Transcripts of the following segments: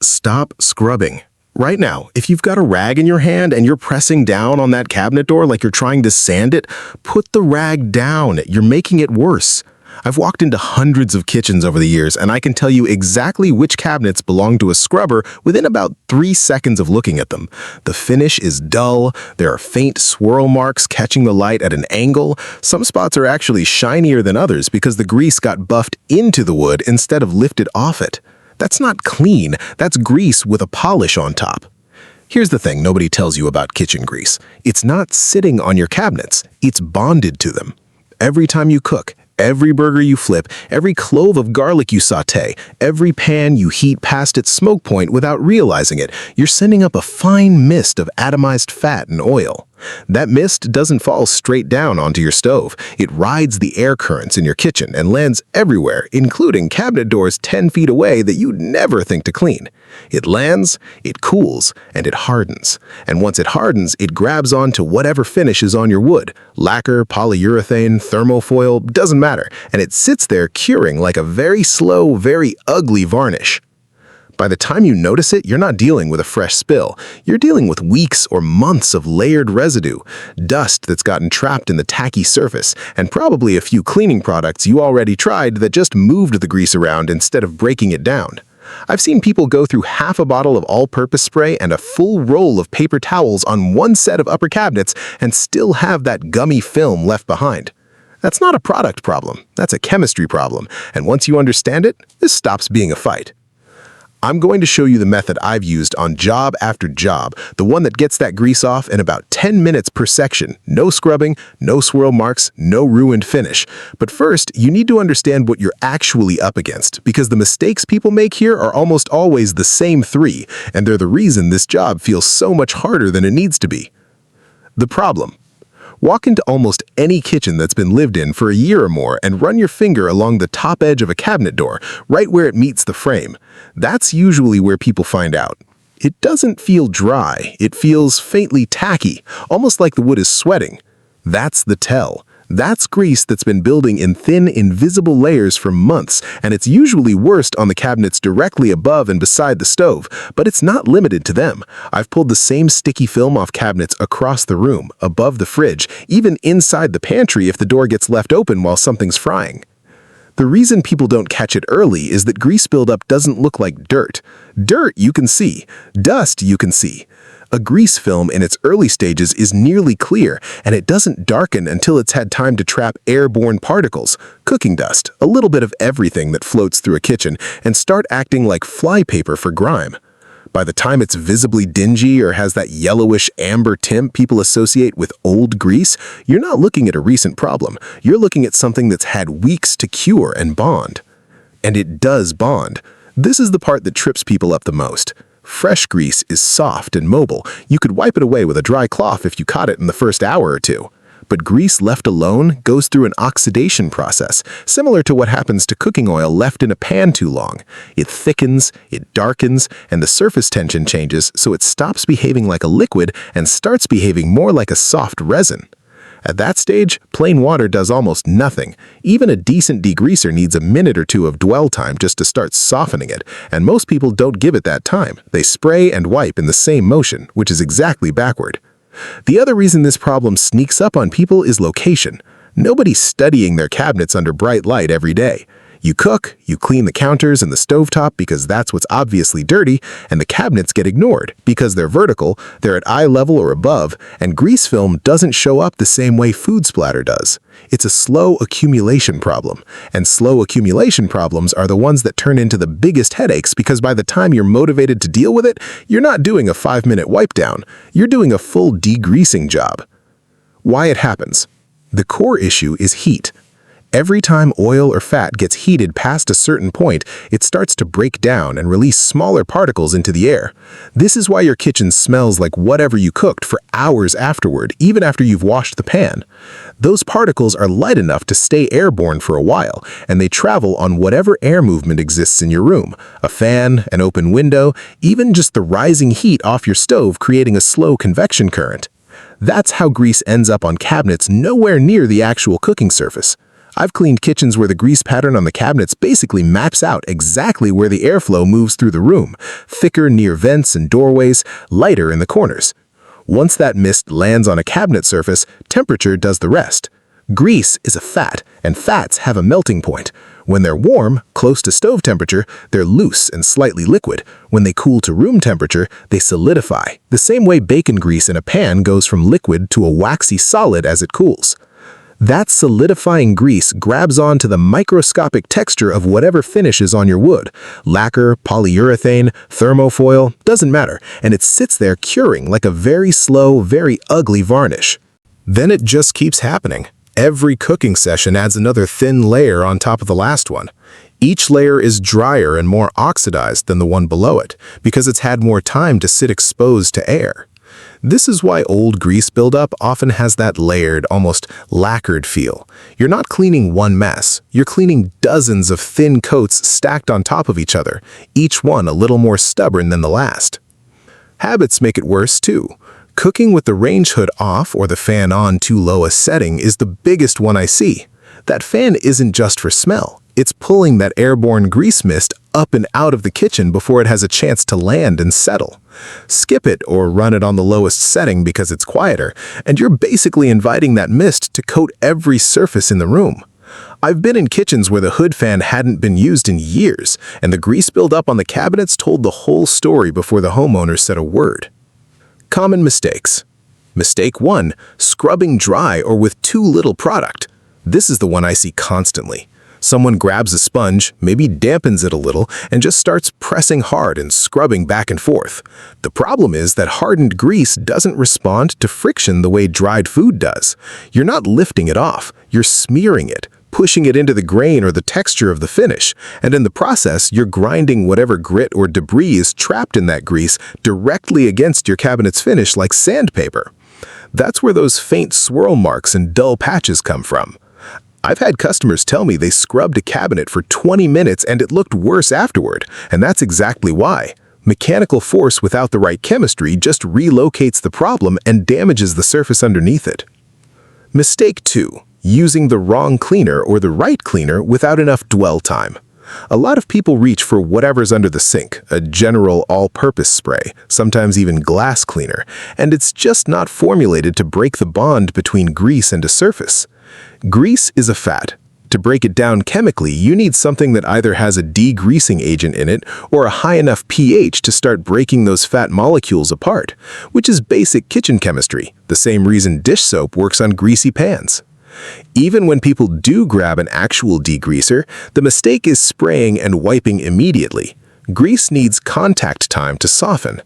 Stop scrubbing. Right now, if you've got a rag in your hand and you're pressing down on that cabinet door like you're trying to sand it, put the rag down. You're making it worse. I've walked into hundreds of kitchens over the years, and I can tell you exactly which cabinets belong to a scrubber within about 3 seconds of looking at them. The finish is dull, there are faint swirl marks catching the light at an angle. Some spots are actually shinier than others because the grease got buffed into the wood instead of lifted off it. That's not clean, that's grease with a polish on top. Here's the thing nobody tells you about kitchen grease. It's not sitting on your cabinets, it's bonded to them. Every time you cook, every burger you flip, every clove of garlic you sauté, every pan you heat past its smoke point without realizing it, you're sending up a fine mist of atomized fat and oil. That mist doesn't fall straight down onto your stove. It rides the air currents in your kitchen and lands everywhere, including cabinet doors 10 feet away that you'd never think to clean. It lands, it cools, and it hardens. And once it hardens, it grabs onto whatever finish is on your wood. Lacquer, polyurethane, thermofoil, doesn't matter. And it sits there curing like a very slow, very ugly varnish. By the time you notice it, you're not dealing with a fresh spill. You're dealing with weeks or months of layered residue, dust that's gotten trapped in the tacky surface, and probably a few cleaning products you already tried that just moved the grease around instead of breaking it down. I've seen people go through half a bottle of all-purpose spray and a full roll of paper towels on one set of upper cabinets and still have that gummy film left behind. That's not a product problem, that's a chemistry problem, and once you understand it, this stops being a fight. I'm going to show you the method I've used on job after job, the one that gets that grease off in about 10 minutes per section. No scrubbing, no swirl marks, no ruined finish. But first, you need to understand what you're actually up against, because the mistakes people make here are almost always the same 3, and they're the reason this job feels so much harder than it needs to be. The problem. Walk into almost any kitchen that's been lived in for a year or more and run your finger along the top edge of a cabinet door, right where it meets the frame. That's usually where people find out. It doesn't feel dry, it feels faintly tacky, almost like the wood is sweating. That's the tell. That's grease that's been building in thin, invisible layers for months, and it's usually worst on the cabinets directly above and beside the stove, but it's not limited to them. I've pulled the same sticky film off cabinets across the room, above the fridge, even inside the pantry if the door gets left open while something's frying. The reason people don't catch it early is that grease buildup doesn't look like dirt. Dirt you can see, dust you can see. A grease film in its early stages is nearly clear, and it doesn't darken until it's had time to trap airborne particles, cooking dust, a little bit of everything that floats through a kitchen, and start acting like flypaper for grime. By the time it's visibly dingy or has that yellowish amber tint people associate with old grease, you're not looking at a recent problem. You're looking at something that's had weeks to cure and bond. And it does bond. This is the part that trips people up the most. Fresh grease is soft and mobile. You could wipe it away with a dry cloth if you caught it in the first hour or two. But grease left alone goes through an oxidation process, similar to what happens to cooking oil left in a pan too long. It thickens, it darkens, and the surface tension changes so it stops behaving like a liquid and starts behaving more like a soft resin. At that stage, plain water does almost nothing. Even a decent degreaser needs a minute or two of dwell time just to start softening it, and most people don't give it that time. They spray and wipe in the same motion, which is exactly backward. The other reason this problem sneaks up on people is location. Nobody's studying their cabinets under bright light every day. You cook, you clean the counters and the stovetop because that's what's obviously dirty, and the cabinets get ignored because they're vertical, they're at eye level or above, and grease film doesn't show up the same way food splatter does. It's a slow accumulation problem, and slow accumulation problems are the ones that turn into the biggest headaches because by the time you're motivated to deal with it, you're not doing a 5-minute wipe down, you're doing a full degreasing job. Why it happens? The core issue is heat. Every time oil or fat gets heated past a certain point, it starts to break down and release smaller particles into the air. This is why your kitchen smells like whatever you cooked for hours afterward, even after you've washed the pan. Those particles are light enough to stay airborne for a while, and they travel on whatever air movement exists in your room. A fan, an open window, even just the rising heat off your stove creating a slow convection current. That's how grease ends up on cabinets nowhere near the actual cooking surface. I've cleaned kitchens where the grease pattern on the cabinets basically maps out exactly where the airflow moves through the room, thicker near vents and doorways, lighter in the corners. Once that mist lands on a cabinet surface, temperature does the rest. Grease is a fat, and fats have a melting point. When they're warm, close to stove temperature, they're loose and slightly liquid. When they cool to room temperature, they solidify, the same way bacon grease in a pan goes from liquid to a waxy solid as it cools. That solidifying grease grabs onto the microscopic texture of whatever finish is on your wood. Lacquer, polyurethane, thermofoil, doesn't matter, and it sits there curing like a very slow, very ugly varnish. Then it just keeps happening. Every cooking session adds another thin layer on top of the last one. Each layer is drier and more oxidized than the one below it, because it's had more time to sit exposed to air. This is why old grease buildup often has that layered, almost lacquered feel. You're not cleaning one mess, you're cleaning dozens of thin coats stacked on top of each other, each one a little more stubborn than the last. Habits make it worse too. Cooking with the range hood off or the fan on too low a setting is the biggest one I see. That fan isn't just for smell. It's pulling that airborne grease mist up and out of the kitchen before it has a chance to land and settle. Skip it or run it on the lowest setting because it's quieter, and you're basically inviting that mist to coat every surface in the room. I've been in kitchens where the hood fan hadn't been used in years, and the grease buildup on the cabinets told the whole story before the homeowner said a word. Common mistakes. Mistake 1, scrubbing dry or with too little product. This is the one I see constantly. Someone grabs a sponge, maybe dampens it a little, and just starts pressing hard and scrubbing back and forth. The problem is that hardened grease doesn't respond to friction the way dried food does. You're not lifting it off, you're smearing it, pushing it into the grain or the texture of the finish, and in the process, you're grinding whatever grit or debris is trapped in that grease directly against your cabinet's finish like sandpaper. That's where those faint swirl marks and dull patches come from. I've had customers tell me they scrubbed a cabinet for 20 minutes and it looked worse afterward, and that's exactly why. Mechanical force without the right chemistry just relocates the problem and damages the surface underneath it. Mistake 2. Using the wrong cleaner or the right cleaner without enough dwell time. A lot of people reach for whatever's under the sink, a general all-purpose spray, sometimes even glass cleaner, and it's just not formulated to break the bond between grease and a surface. Grease is a fat. To break it down chemically, you need something that either has a degreasing agent in it or a high enough pH to start breaking those fat molecules apart, which is basic kitchen chemistry, the same reason dish soap works on greasy pans. Even when people do grab an actual degreaser, the mistake is spraying and wiping immediately. Grease needs contact time to soften.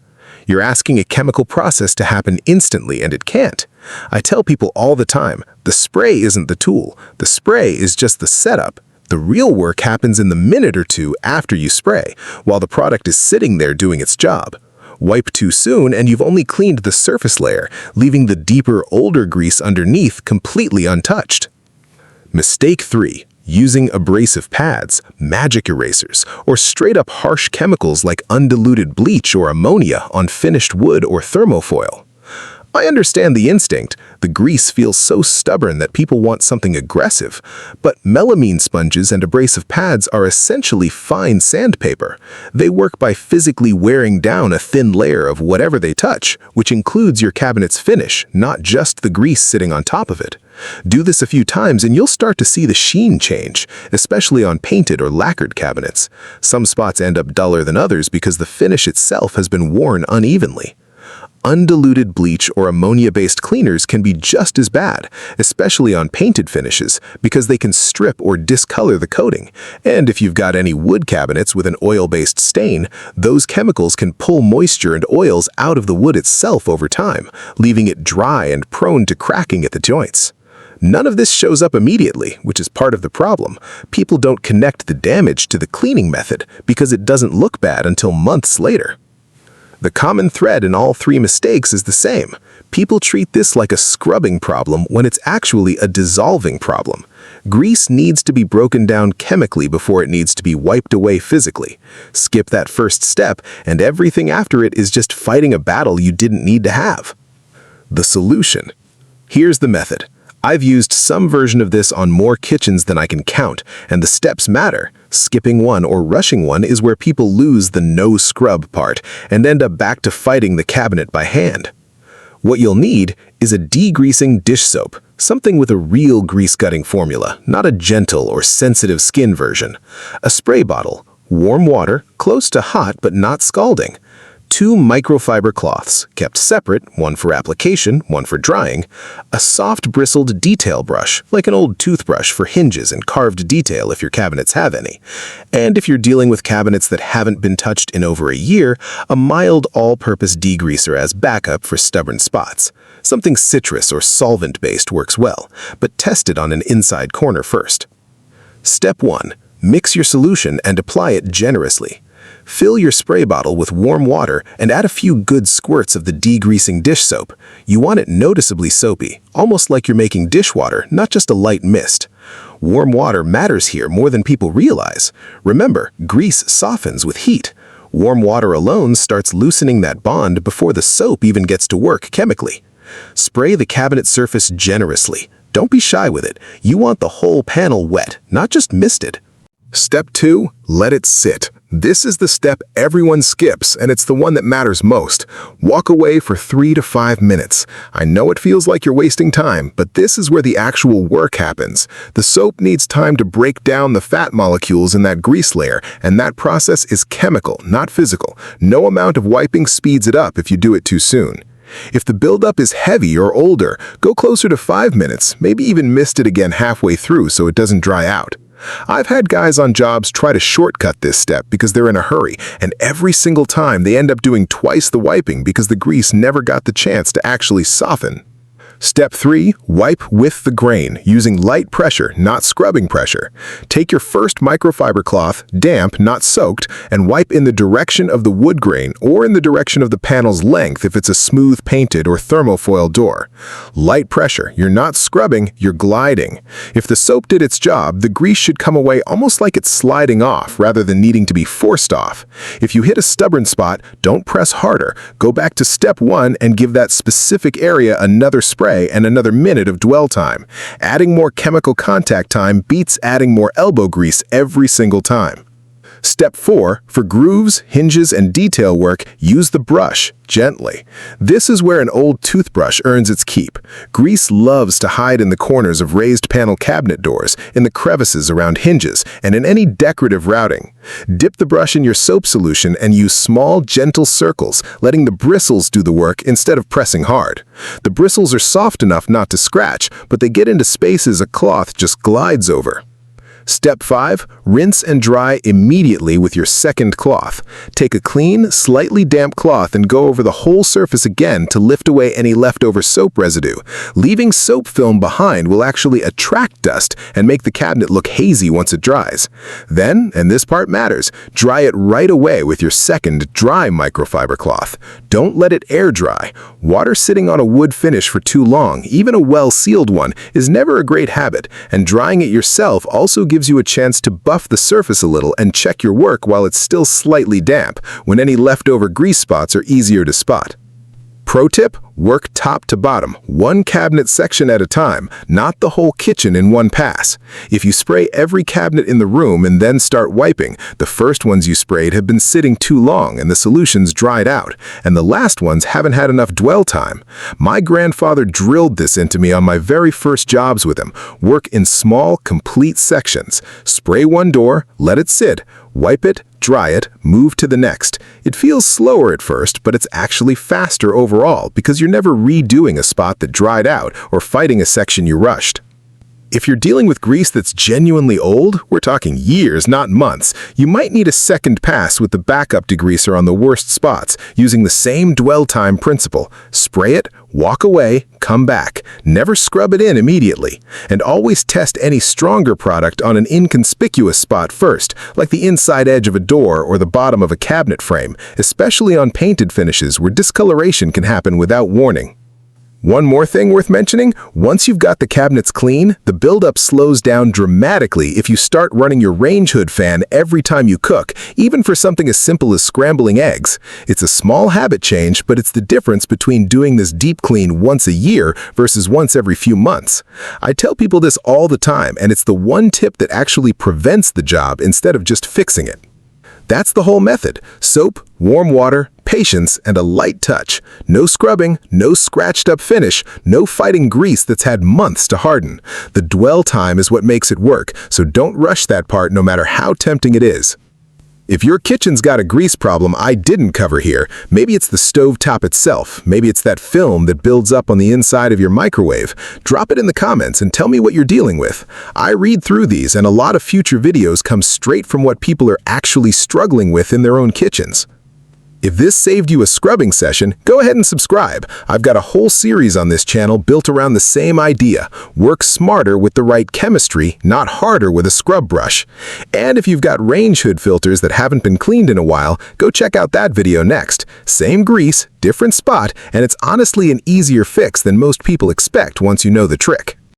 You're asking a chemical process to happen instantly, and it can't. I tell people all the time, the spray isn't the tool. The spray is just the setup. The real work happens in the minute or two after you spray, while the product is sitting there doing its job. Wipe too soon and you've only cleaned the surface layer, leaving the deeper, older grease underneath completely untouched. Mistake 3. Using abrasive pads, magic erasers, or straight-up harsh chemicals like undiluted bleach or ammonia on finished wood or thermofoil. I understand the instinct. The grease feels so stubborn that people want something aggressive, but melamine sponges and abrasive pads are essentially fine sandpaper. They work by physically wearing down a thin layer of whatever they touch, which includes your cabinet's finish, not just the grease sitting on top of it. Do this a few times and you'll start to see the sheen change, especially on painted or lacquered cabinets. Some spots end up duller than others because the finish itself has been worn unevenly. Undiluted bleach or ammonia-based cleaners can be just as bad, especially on painted finishes, because they can strip or discolor the coating. And if you've got any wood cabinets with an oil-based stain, those chemicals can pull moisture and oils out of the wood itself over time, leaving it dry and prone to cracking at the joints. None of this shows up immediately, which is part of the problem. People don't connect the damage to the cleaning method because it doesn't look bad until months later. The common thread in all 3 mistakes is the same. People treat this like a scrubbing problem when it's actually a dissolving problem. Grease needs to be broken down chemically before it needs to be wiped away physically. Skip that first step, and everything after it is just fighting a battle you didn't need to have. The solution. Here's the method. I've used some version of this on more kitchens than I can count, and the steps matter. Skipping one or rushing one is where people lose the no scrub part and end up back to fighting the cabinet by hand. What you'll need is a degreasing dish soap, something with a real grease-cutting formula, not a gentle or sensitive skin version. A spray bottle, warm water, close to hot but not scalding. 2 microfiber cloths, kept separate, one for application, one for drying. A soft bristled detail brush, like an old toothbrush for hinges and carved detail if your cabinets have any. And if you're dealing with cabinets that haven't been touched in over a year, a mild all-purpose degreaser as backup for stubborn spots. Something citrus or solvent-based works well, but test it on an inside corner first. Step 1. Mix your solution and apply it generously. Fill your spray bottle with warm water and add a few good squirts of the degreasing dish soap. You want it noticeably soapy, almost like you're making dishwater, not just a light mist. Warm water matters here more than people realize. Remember, grease softens with heat. Warm water alone starts loosening that bond before the soap even gets to work chemically. Spray the cabinet surface generously. Don't be shy with it. You want the whole panel wet, not just misted. Step 2. Let it sit. This is the step everyone skips, and it's the one that matters most. Walk away for 3 to 5 minutes. I know it feels like you're wasting time, but this is where the actual work happens. The soap needs time to break down the fat molecules in that grease layer, and that process is chemical, not physical. No amount of wiping speeds it up if you do it too soon. If the buildup is heavy or older, go closer to 5 minutes, maybe even mist it again halfway through so it doesn't dry out. I've had guys on jobs try to shortcut this step because they're in a hurry, and every single time they end up doing twice the wiping because the grease never got the chance to actually soften. Step 3. Wipe with the grain, using light pressure, not scrubbing pressure. Take your first microfiber cloth, damp, not soaked, and wipe in the direction of the wood grain or in the direction of the panel's length if it's a smooth painted or thermofoil door. Light pressure, you're not scrubbing, you're gliding. If the soap did its job, the grease should come away almost like it's sliding off rather than needing to be forced off. If you hit a stubborn spot, don't press harder. Go back to step 1 and give that specific area another spray and another minute of dwell time. Adding more chemical contact time beats adding more elbow grease every single time. Step 4. For grooves, hinges, and detail work, use the brush, gently. This is where an old toothbrush earns its keep. Grease loves to hide in the corners of raised panel cabinet doors, in the crevices around hinges, and in any decorative routing. Dip the brush in your soap solution and use small, gentle circles, letting the bristles do the work instead of pressing hard. The bristles are soft enough not to scratch, but they get into spaces a cloth just glides over. Step 5. Rinse and dry immediately with your second cloth. Take a clean, slightly damp cloth and go over the whole surface again to lift away any leftover soap residue. Leaving soap film behind will actually attract dust and make the cabinet look hazy once it dries. Then, and this part matters, dry it right away with your second dry microfiber cloth. Don't let it air dry. Water sitting on a wood finish for too long, even a well-sealed one, is never a great habit, and drying it yourself also gives you a chance to buff the surface a little and check your work while it's still slightly damp, when any leftover grease spots are easier to spot. Pro tip: work top to bottom, one cabinet section at a time, not the whole kitchen in one pass. If you spray every cabinet in the room and then start wiping, the first ones you sprayed have been sitting too long and the solution's dried out, and the last ones haven't had enough dwell time. My grandfather drilled this into me on my very first jobs with him. Work in small, complete sections. Spray one door, let it sit, wipe it, dry it, move to the next. It feels slower at first, but it's actually faster overall because you're never redoing a spot that dried out or fighting a section you rushed. If you're dealing with grease that's genuinely old, we're talking years, not months, you might need a second pass with the backup degreaser on the worst spots, using the same dwell time principle. Spray it, walk away, come back. Never scrub it in immediately. And always test any stronger product on an inconspicuous spot first, like the inside edge of a door or the bottom of a cabinet frame, especially on painted finishes where discoloration can happen without warning. One more thing worth mentioning, once you've got the cabinets clean, the buildup slows down dramatically if you start running your range hood fan every time you cook, even for something as simple as scrambling eggs. It's a small habit change, but it's the difference between doing this deep clean once a year versus once every few months. I tell people this all the time, and it's the one tip that actually prevents the job instead of just fixing it. That's the whole method. Soap, warm water, patience, and a light touch. No scrubbing, no scratched up finish, no fighting grease that's had months to harden. The dwell time is what makes it work, so don't rush that part no matter how tempting it is. If your kitchen's got a grease problem I didn't cover here, maybe it's the stovetop itself, maybe it's that film that builds up on the inside of your microwave, drop it in the comments and tell me what you're dealing with. I read through these, and a lot of future videos come straight from what people are actually struggling with in their own kitchens. If this saved you a scrubbing session, go ahead and subscribe. I've got a whole series on this channel built around the same idea. Work smarter with the right chemistry, not harder with a scrub brush. And if you've got range hood filters that haven't been cleaned in a while, go check out that video next. Same grease, different spot, and it's honestly an easier fix than most people expect once you know the trick.